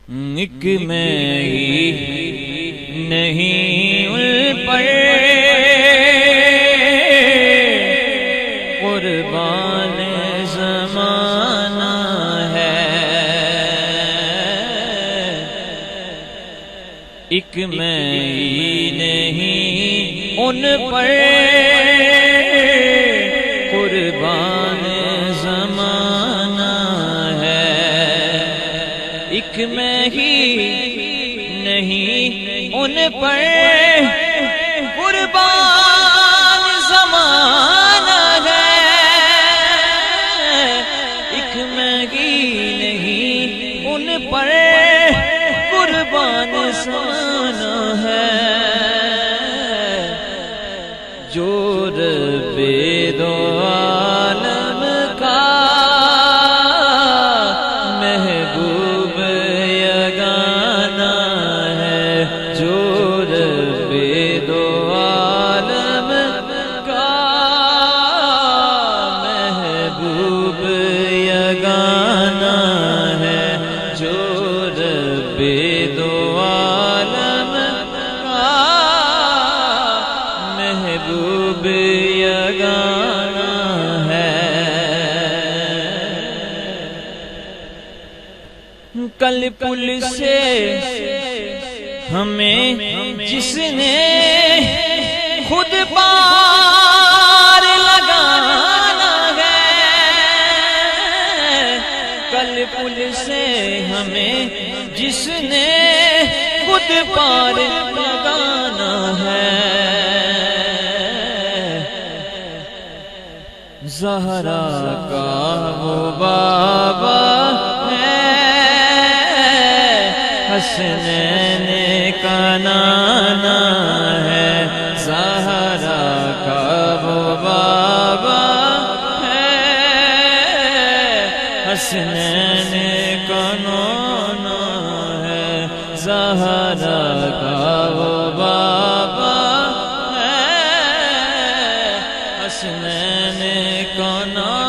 ایک میں ہی نہیں ان پر قربان زمانہ ہے، ایک میں ہی نہیں ان پر قربان زمانہ ہے، ایک میں ہی نہیں ان پر قربان زمانہ ہے، ایک میں ہی نہیں ان پر قربان زمانہ ہے، جو رب دو عالم کا محبوب یگانہ ہے، جو رب دو عالم کا محبوب یگانہ ہے، جو رب دو عالم کا محبوب یگانہ ہے۔ کل پل سے ہمیں جس نے خود پار لگانا ہے، کل پل سے ہمیں جس نے خود پار لگانا ہے، زہرا کا وہ بابا ہے، حسنین کا نانا ہے، زہرا کا وہ بابا ہے، حسنین کا نانا ہے، زہرا کا وہ بابا ہے، حسنین کا نانا